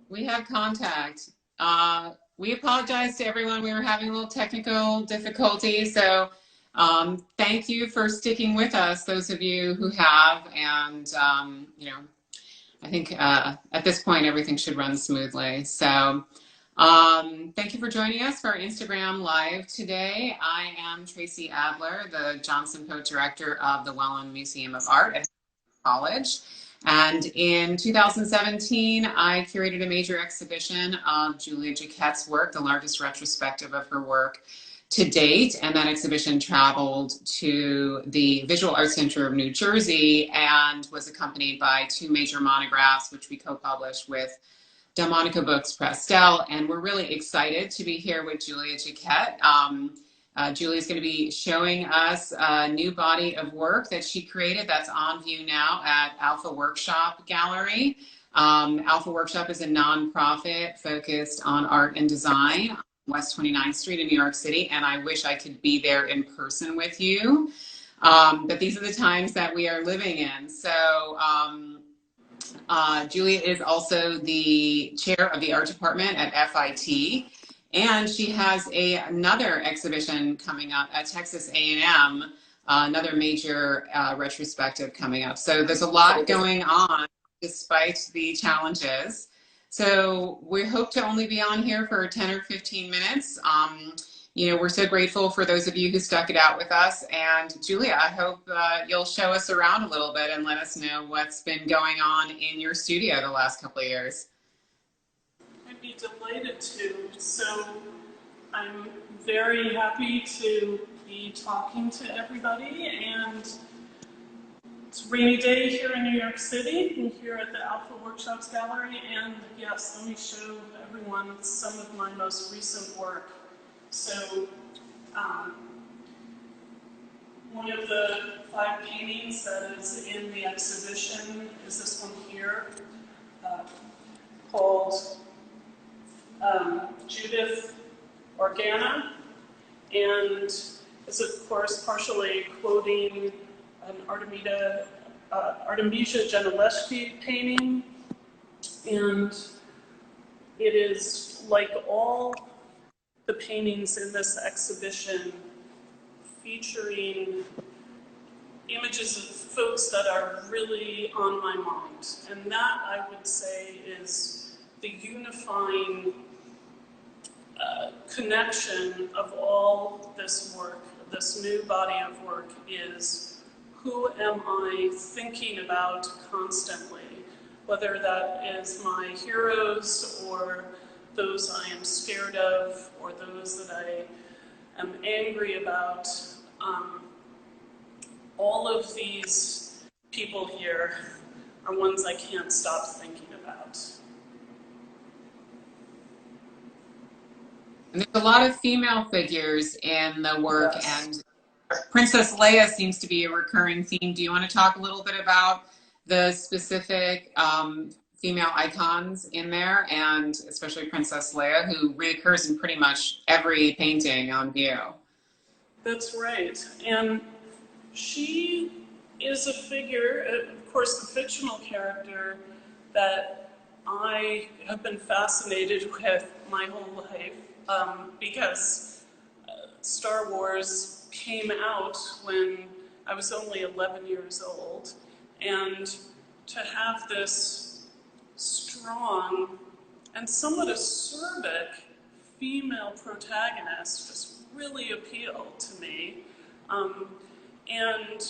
We have contact. We apologize to everyone. We were having a little technical difficulty. So thank you for sticking with us, those of you who have. And, I think at this point, everything should run smoothly. So thank you for joining us for our Instagram Live today. I am Tracy Adler, the Johnson-Pote Director of the Wellin Museum of Art at College. And in 2017, I curated a major exhibition of Julia Jacquette's work, the largest retrospective of her work to date. And that exhibition traveled to the Visual Arts Center of New Jersey and was accompanied by two major monographs, which we co-published with Delmonico Books Prestel. And we're really excited to be here with Julia Jacquette. Julie is going to be showing us a new body of work that she created that's on view now at Alpha Workshop Gallery. Alpha Workshop is a nonprofit focused on art and design on West 29th Street in New York City, and I wish I could be there in person with you. But these are the times that we are living in. So Julia is also the chair of the art department at FIT. And she has another exhibition coming up at Texas A&M, another major retrospective coming up. So there's a lot going on despite the challenges. So we hope to only be on here for 10 or 15 minutes. We're so grateful for those of you who stuck it out with us. And Julia, I hope you'll show us around a little bit and let us know what's been going on in your studio the last couple of years. I'd be delighted to. So I'm very happy to be talking to everybody, and it's a rainy day here in New York City and here at the Alpha Workshops Gallery. And yes, let me show everyone some of my most recent work. So one of the 5 paintings that is in the exhibition is this one here, called Judith Organa, and is of course partially quoting an Artemisia Gentileschi painting, and it is like all the paintings in this exhibition featuring images of folks that are really on my mind, and that I would say is the unifying connection of all this work, this new body of work, is who am I thinking about constantly, whether that is my heroes or those I am scared of or those that I am angry about. All of these people here are ones I can't stop thinking about. And there's a lot of female figures in the work, Yes. And Princess Leia seems to be a recurring theme. Do you want to talk a little bit about the specific female icons in there, and especially Princess Leia, who reoccurs in pretty much every painting on view? That's right. And she is a figure, of course, the fictional character that I have been fascinated with my whole life, because Star Wars came out when I was only 11 years old, and to have this strong and somewhat acerbic female protagonist just really appealed to me. And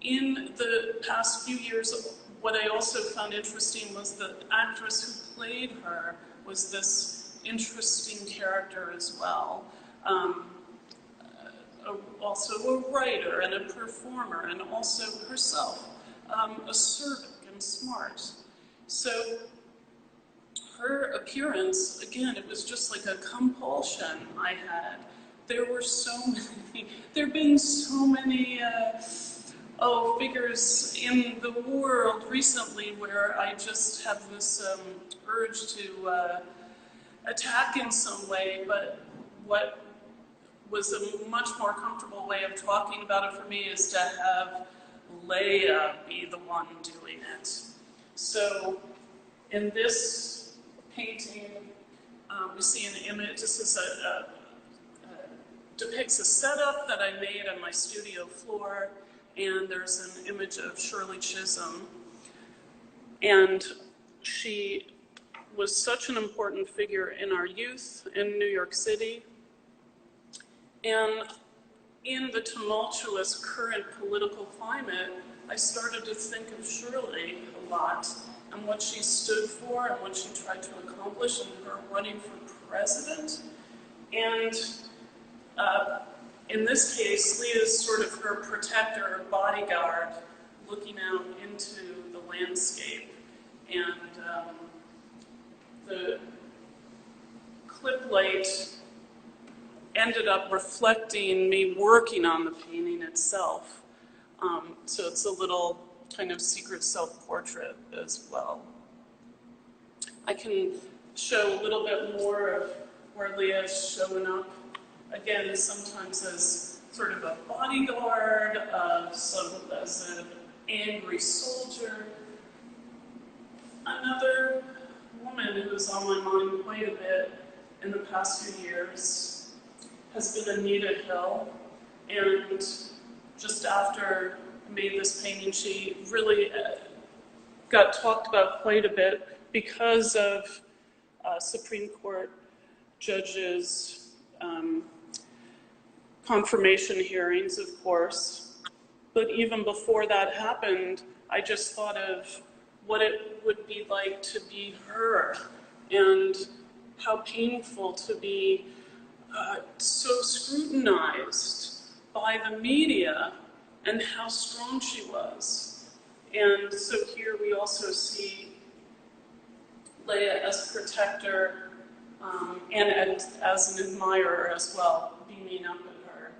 in the past few years, what I also found interesting was the actress who played her was this interesting character as well. Also a writer and a performer, and also herself acerbic and smart. So her appearance, again, it was just like a compulsion I had. There were so many, there have been so many figures in the world recently where I just have this urge to attack in some way, but what was a much more comfortable way of talking about it for me is to have Leia be the one doing it. So In this painting, we see an image. This is depicts a setup that I made on my studio floor, and there's an image of Shirley Chisholm. And she was such an important figure in our youth in New York City. And in the tumultuous current political climate, I started to think of Shirley a lot and what she stood for and what she tried to accomplish in her running for president. And in this case, Leah's sort of her protector or bodyguard looking out into the landscape. And the clip light ended up reflecting me working on the painting itself. So it's a little kind of secret self-portrait as well. I can show a little bit more of where Leah is showing up, again, sometimes as sort of a bodyguard, as an angry soldier. Another woman who was on my mind quite a bit in the past few years has been Anita Hill, and just after I made this painting, she really got talked about quite a bit because of Supreme Court judges' confirmation hearings, of course. But even before that happened, I just thought of what it would be like to be her, and how painful to be so scrutinized by the media, and how strong she was. And so here we also see Leah as protector and as an admirer as well, beaming up at her.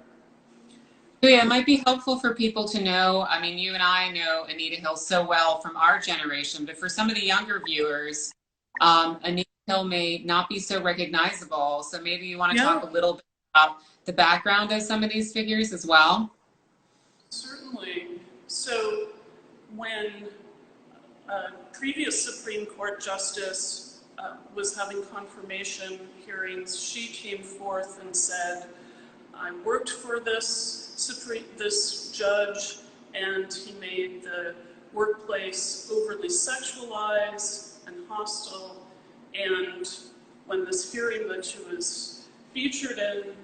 So yeah, it might be helpful for people to know, I mean, you and I know Anita Hill so well from our generation, but for some of the younger viewers, Anita Hill may not be so recognizable. So maybe you want to talk a little bit about the background of some of these figures as well? Certainly. So when a previous Supreme Court justice was having confirmation hearings, she came forth and said, I worked for this judge, and he made the workplace overly sexualized and hostile. And when this hearing that she was featured in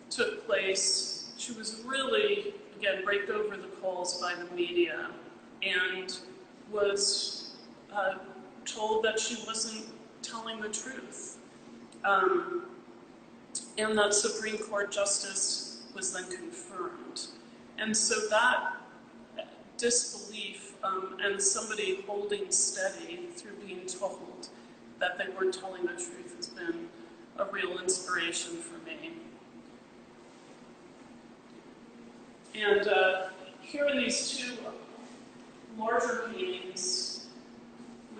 took place, she was really, again, raked over the coals by the media, and was told that she wasn't telling the truth. And that Supreme Court justice was then confirmed. And so that disbelief and somebody holding steady through being told that they weren't telling the truth has been a real inspiration for me. And here are these two larger paintings.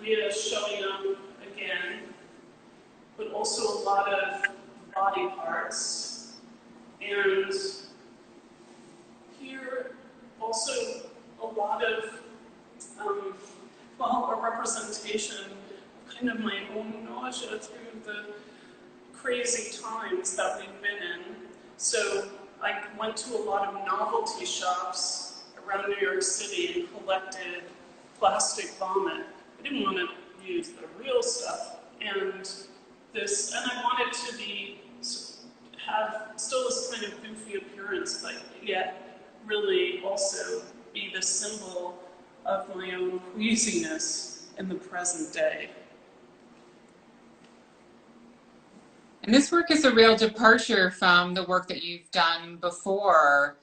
Leah is showing up again, but also a lot of body parts. And here also a lot of, a representation of kind of my own nausea through the crazy times that we've been in. So I went to a lot of novelty shops around New York City and collected plastic vomit. I didn't want to use the real stuff. And I wanted to have still this kind of goofy appearance, but yet really also be the symbol of my own queasiness in the present day. And this work is a real departure from the work that you've done before,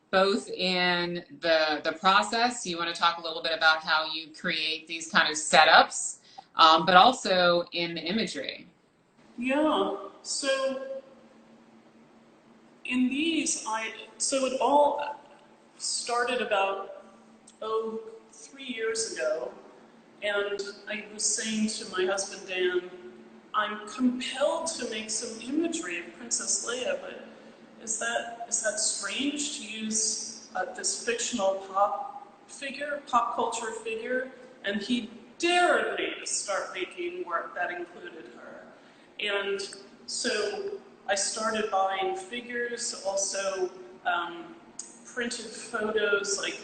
both in the process. You want to talk a little bit about how you create these kind of setups, but also in the imagery. Yeah, so in these, so it all started about, 3 years ago, and I was saying to my husband, Dan, I'm compelled to make some imagery of Princess Leia, but is that strange to use this fictional pop culture figure? And he dared me to start making work that included her. And so I started buying figures, also printed photos, like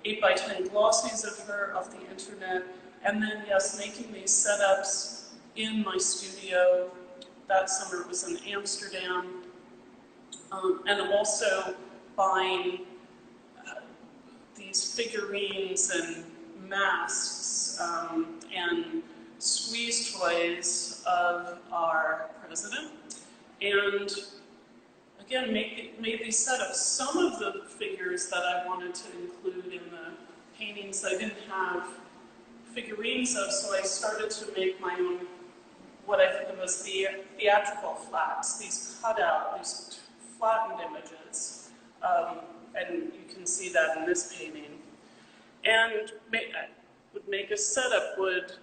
8x10 glossies of her off the internet, and then, yes, making these setups in my studio. That summer it was in Amsterdam, and also buying these figurines and masks and squeeze toys of our president. And again, made these setups. Some of the figures that I wanted to include in the paintings I didn't have figurines of, so I started to make my own, what I think of as the theatrical flats, these cutout, these flattened images. And you can see that in this painting. And would make a setup, would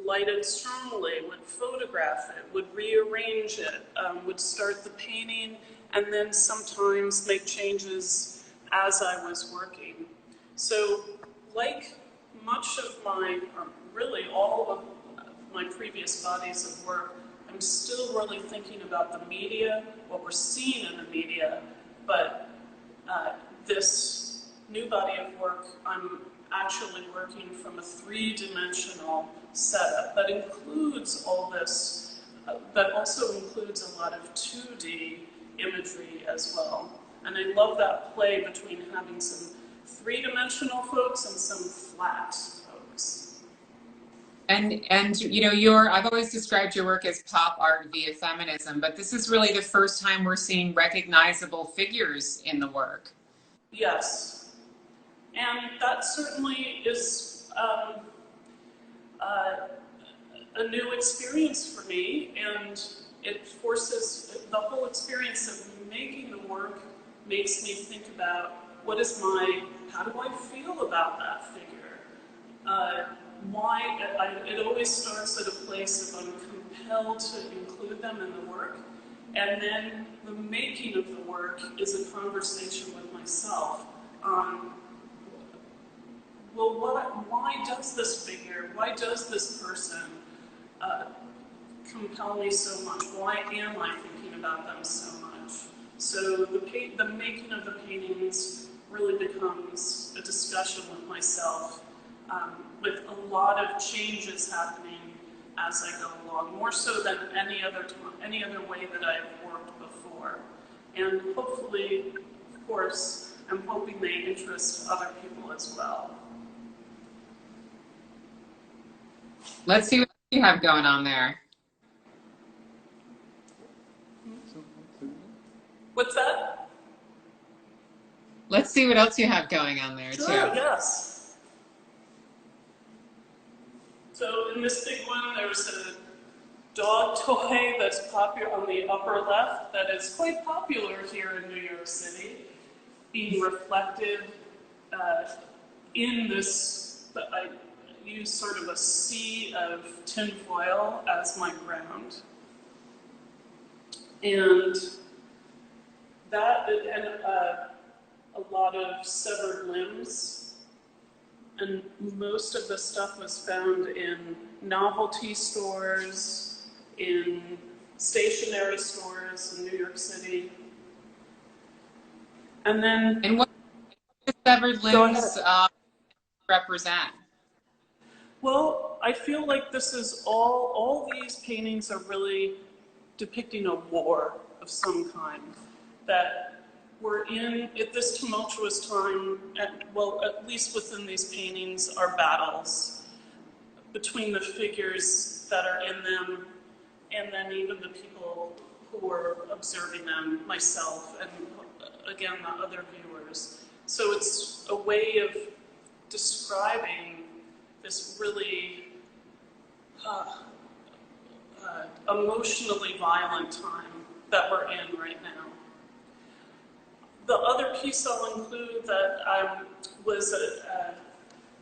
light it strongly, would photograph it, would rearrange it, would start the painting, and then sometimes make changes as I was working. So, like much of my, or really all of my previous bodies of work, I'm still really thinking about the media, what we're seeing in the media, but this new body of work, I'm actually working from a three-dimensional setup that includes all this, that also includes a lot of 2D imagery as well. And I love that play between having some three-dimensional folks and some flat folks. And you know, I've always described your work as pop art via feminism, but this is really the first time we're seeing recognizable figures in the work. Yes, and that certainly is a new experience for me, and it forces, the whole experience of making the work makes me think about how do I feel about that figure? It always starts at a place of I'm compelled to include them in the work, and then the making of the work is a conversation with myself on, well, why does this figure, why does this person compel me so much? Why am I thinking about them so much? So the making of the paintings really becomes a discussion with myself, with a lot of changes happening as I go along, more so than any other way that I've worked before. And hopefully, of course, I'm hoping they interest other people as well. Let's see what you have going on there. What's that? Let's see what else you have going on there, Sure, too. yes. So in this big one, there's a dog toy that's popular on the upper left that is quite popular here in New York City, being reflected in this, I use sort of a sea of tinfoil as my ground. And that, and a lot of severed limbs. And most of the stuff was found in novelty stores, in stationery stores in New York City. And then... And what do the severed limbs represent? Well, I feel like this is all these paintings are really depicting a war of some kind that we're in at this tumultuous time, at least within these paintings, are battles between the figures that are in them and then even the people who are observing them, myself, and again, the other viewers. So it's a way of describing this really emotionally violent time that we're in right now. The other piece I'll include that was a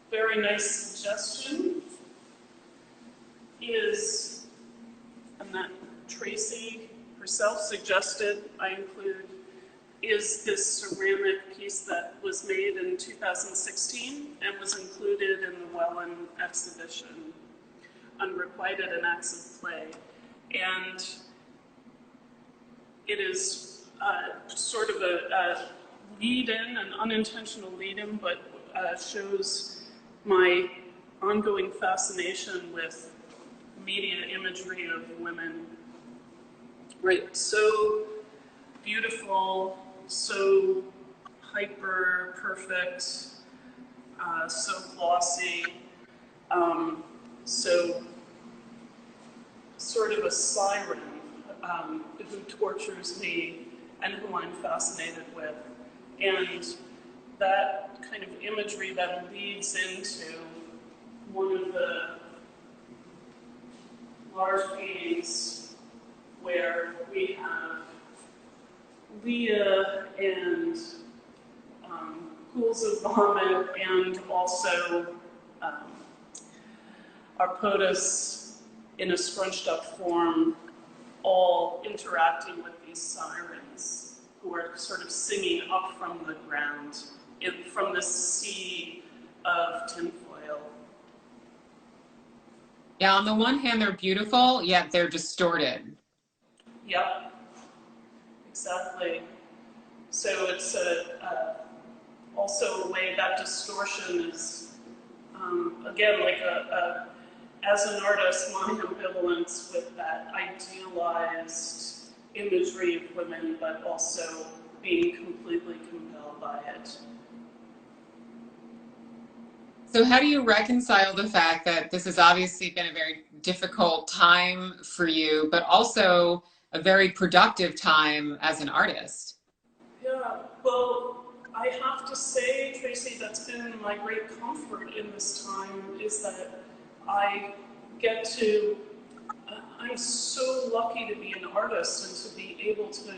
very nice suggestion is, and that Tracy herself suggested I include, is this ceramic piece that was made in 2016 and was included in the Wellin exhibition, Unrequited and Acts of Clay. And it is sort of a lead-in, an unintentional lead-in, but shows my ongoing fascination with media imagery of women. Right, so beautiful, so hyper perfect, so glossy, so sort of a siren who tortures me and who I'm fascinated with. And that kind of imagery then leads into one of the large paintings where we have Leah and pools of vomit, and also our POTUS in a scrunched up form, all interacting with these sirens who are sort of singing up from the ground, from the sea of tinfoil. Yeah, on the one hand, they're beautiful, yet they're distorted. Yep, exactly. So it's also a way that distortion is, again, like as an artist, my ambivalence with that idealized imagery of women, but also being completely compelled by it. So how do you reconcile the fact that this has obviously been a very difficult time for you, but also a very productive time as an artist? Yeah, well, I have to say, Tracy, that's been my great comfort in this time, is that I get to, I'm so lucky to be an artist and to be able to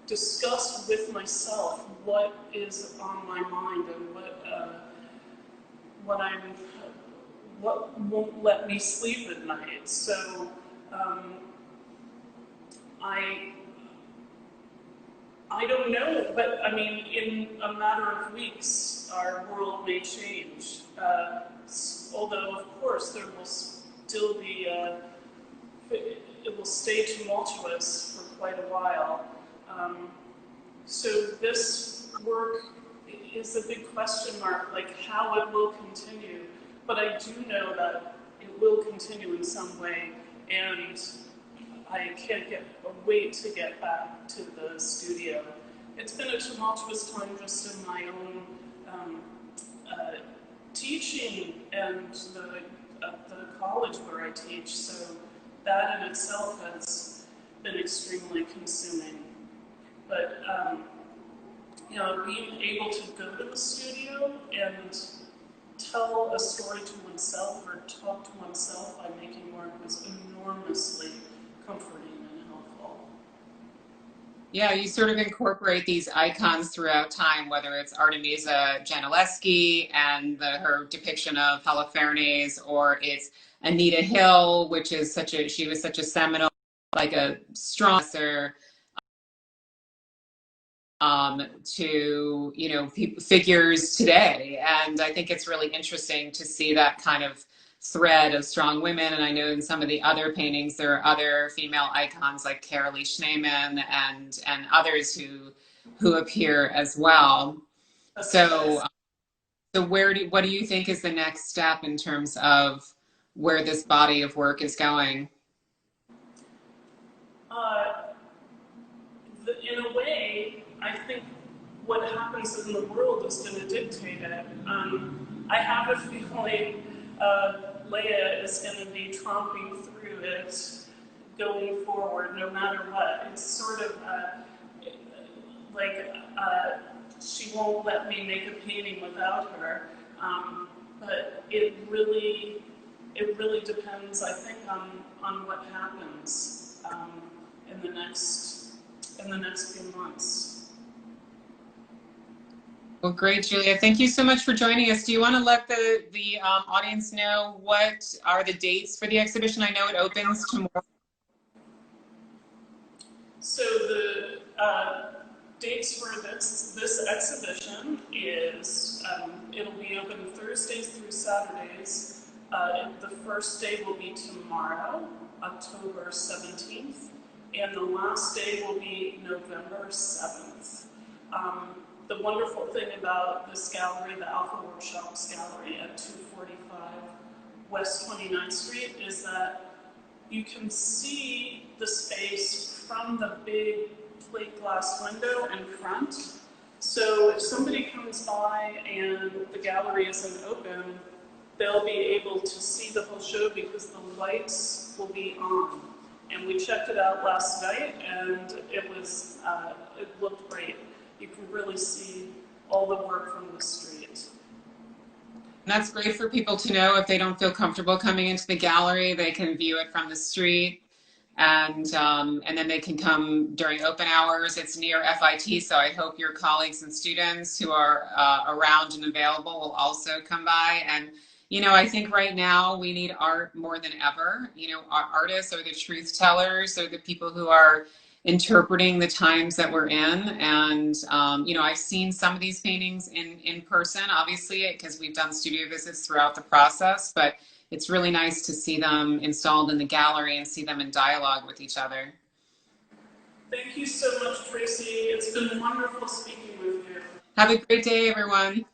discuss with myself what is on my mind and what won't let me sleep at night. So I don't know, but I mean, in a matter of weeks, our world may change. Although, of course, there will still be, it will stay tumultuous for quite a while. So this work is a big question mark, like how it will continue. But I do know that it will continue in some way, and I can't wait to get back to the studio. It's been a tumultuous time just in my own teaching and the college where I teach, so that in itself has been extremely consuming. But you know, being able to go to the studio and tell a story to oneself or talk to oneself by making work was enormously comforting and helpful. Yeah, you sort of incorporate these icons throughout time, whether it's Artemisia Gentileschi and her depiction of Holofernes, or it's Anita Hill, which is she was such a seminal, like a strong to, you know, figures today. And I think it's really interesting to see that kind of thread of strong women. And I know in some of the other paintings, there are other female icons like Carolee Schneemann and others who appear as well. So what do you think is the next step in terms of where this body of work is going? In a way, I think what happens in the world is going to dictate it. I have a feeling Leah is going to be tromping through it going forward, no matter what. It's sort of like she won't let me make a painting without her. But it really depends, I think, on what happens in the next few months. Well, great, Julia. Thank you so much for joining us. Do you want to let the audience know what are the dates for the exhibition? I know it opens tomorrow. So the dates for this exhibition is, it'll be open Thursdays through Saturdays. The first day will be tomorrow, October 17th, and the last day will be November 7th. The wonderful thing about this gallery, the Alpha Workshops Gallery at 245 West 29th Street, is that you can see the space from the big plate glass window in front. So if somebody comes by and the gallery isn't open, they'll be able to see the whole show because the lights will be on. And we checked it out last night, and it looked great. You can really see all the work from the street. And that's great for people to know. If they don't feel comfortable coming into the gallery, they can view it from the street, and then they can come during open hours. It's near FIT, so I hope your colleagues and students who are around and available will also come by. And you know, I think right now we need art more than ever. You know, our artists are the truth tellers. They're the people who are interpreting the times that we're in. And, you know, I've seen some of these paintings in person, obviously, because we've done studio visits throughout the process, but it's really nice to see them installed in the gallery and see them in dialogue with each other. Thank you so much, Tracy. It's been wonderful speaking with you. Have a great day, everyone.